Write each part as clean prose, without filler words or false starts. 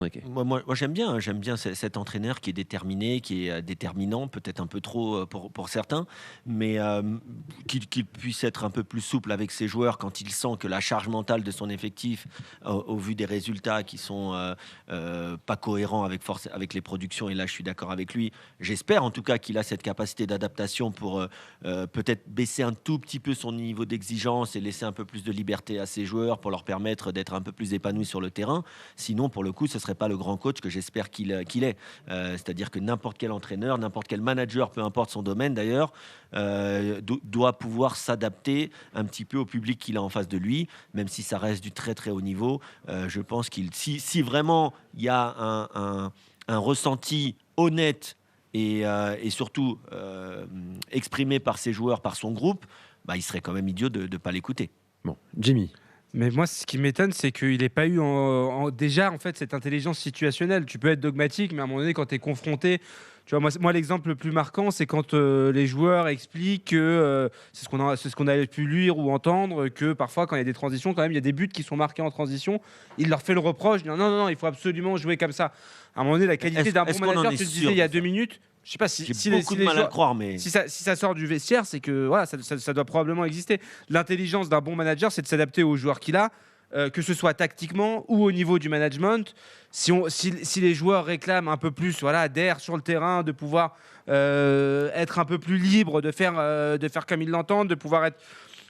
OK. Moi, j'aime bien cet entraîneur qui est déterminé, qui est déterminant, peut-être un peu trop pour certains, mais qu'il puisse être un peu plus souple avec ses joueurs quand il sent que la charge mentale de son effectif, au vu des résultats qui sont pas cohérents avec les productions, et là je suis d'accord avec lui, j'espère en tout cas qu'il a cette capacité d'adaptation pour peut-être baisser un tout petit peu son niveau d'exigence et laisser un peu plus de liberté à ses joueurs pour leur permettre d'être un peu plus épanouis sur le terrain. Sinon, pour le coup, ce serait pas le grand coach que j'espère qu'il est. C'est-à-dire que n'importe quel entraîneur, n'importe quel manager, peu importe son domaine d'ailleurs, doit pouvoir s'adapter un petit peu au public qu'il a en face de lui, même si ça reste du très très haut niveau. Je pense si vraiment il y a un ressenti honnête et surtout exprimé par ses joueurs, par son groupe, bah, il serait quand même idiot de ne pas l'écouter. Bon, Jimmy. Mais moi, ce qui m'étonne, c'est qu'il n'ait pas eu déjà en fait cette intelligence situationnelle. Tu peux être dogmatique, mais à un moment donné, quand tu es confronté, tu vois, moi l'exemple le plus marquant, c'est quand les joueurs expliquent que c'est ce qu'on a pu lire ou entendre, que parfois, quand il y a des transitions, quand même, il y a des buts qui sont marqués en transition. Il leur fait le reproche, disant non, non, non, il faut absolument jouer comme ça. À un moment donné, la qualité d'un bon Est-ce qu'on en manager, est tu le sûr disais il y de a ça? 2 minutes. Je sais pas J'ai si beaucoup de les mal à le joueurs, croire, mais si ça sort du vestiaire, c'est que voilà, ça doit probablement exister. L'intelligence d'un bon manager, c'est de s'adapter aux joueurs qu'il a, que ce soit tactiquement ou au niveau du management. Si les joueurs réclament un peu plus voilà, d'air sur le terrain, de pouvoir être un peu plus libre, de faire comme ils l'entendent, de pouvoir être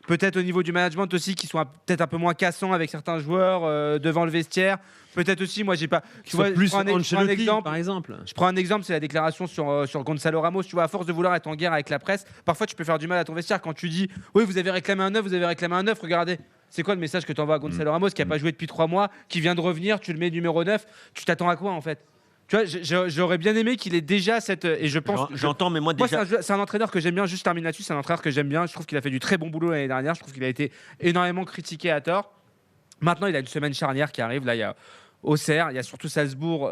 peut-être au niveau du management aussi, qui sont peut-être un peu moins cassants avec certains joueurs devant le vestiaire. Peut-être aussi, moi, j'ai pas. Tu vois, Plus je prends un Ancelotti, exemple. par exemple. Je prends un exemple, c'est la déclaration sur Gonzalo Ramos. Tu vois, à force de vouloir être en guerre avec la presse, parfois tu peux faire du mal à ton vestiaire quand tu dis oui, vous avez réclamé un neuf, vous avez réclamé un neuf. Regardez, c'est quoi le message que tu envoies à Gonzalo Ramos qui n'a pas joué depuis 3 mois, qui vient de revenir, tu le mets numéro 9. Tu t'attends à quoi en fait? Tu vois, j'aurais bien aimé qu'il ait déjà cette. Et je pense. j'entends, mais moi Moi, déjà, c'est un entraîneur que j'aime bien. Juste termine là-dessus. C'est un entraîneur que j'aime bien. Je trouve qu'il a fait du très bon boulot l'année dernière. Je trouve qu'il a été énormément critiqué à tort. Maintenant, il a une semaine charnière qui arrive. Là, il y a Auxerre, il y a surtout Salzbourg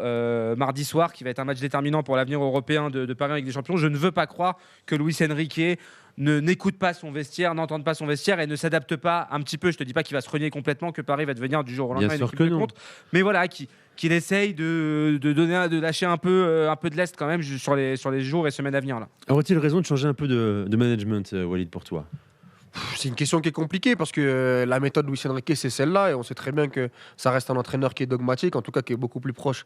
mardi soir qui va être un match déterminant pour l'avenir européen de Paris avec des champions. Je ne veux pas croire que Luis Enrique n'écoute pas son vestiaire, n'entende pas son vestiaire et ne s'adapte pas un petit peu. Je te dis pas qu'il va se renier complètement, que Paris va devenir du jour au lendemain Bien une sûr équipe que de non. compte. Mais voilà, qu'il essaye de lâcher un peu de lest quand même sur les jours et semaines à venir là. Aurait-il raison de changer un peu de management, Walid, pour toi? C'est une question qui est compliquée parce que la méthode Luis Enrique, c'est celle-là. Et on sait très bien que ça reste un entraîneur qui est dogmatique, en tout cas qui est beaucoup plus proche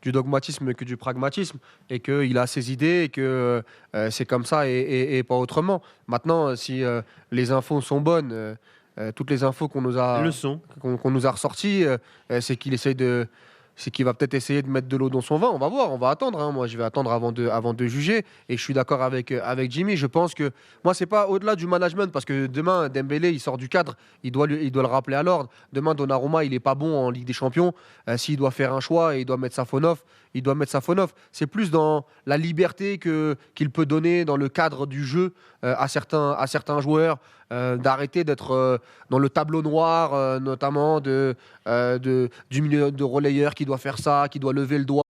du dogmatisme que du pragmatisme. Et qu'il a ses idées et que c'est comme ça et pas autrement. Maintenant, si les infos sont bonnes, toutes les infos Leçon. qu'on nous a ressorties, c'est qu'il essaye de. C'est qu'il va peut-être essayer de mettre de l'eau dans son vin. On va voir, on va attendre, hein. Moi, je vais attendre avant de juger. Et je suis d'accord avec Jimmy. Je pense que moi, c'est pas au-delà du management parce que demain, Dembélé, il sort du cadre. Il doit le rappeler à l'ordre. Demain, Donnarumma, il est pas bon en Ligue des Champions. S'il doit faire un choix et il doit mettre sa faune off, il doit mettre sa faune off. C'est plus dans la liberté qu'il peut donner dans le cadre du jeu à certains joueurs. D'arrêter d'être dans le tableau noir, notamment du milieu de relayeur qui doit faire ça, qui doit lever le doigt.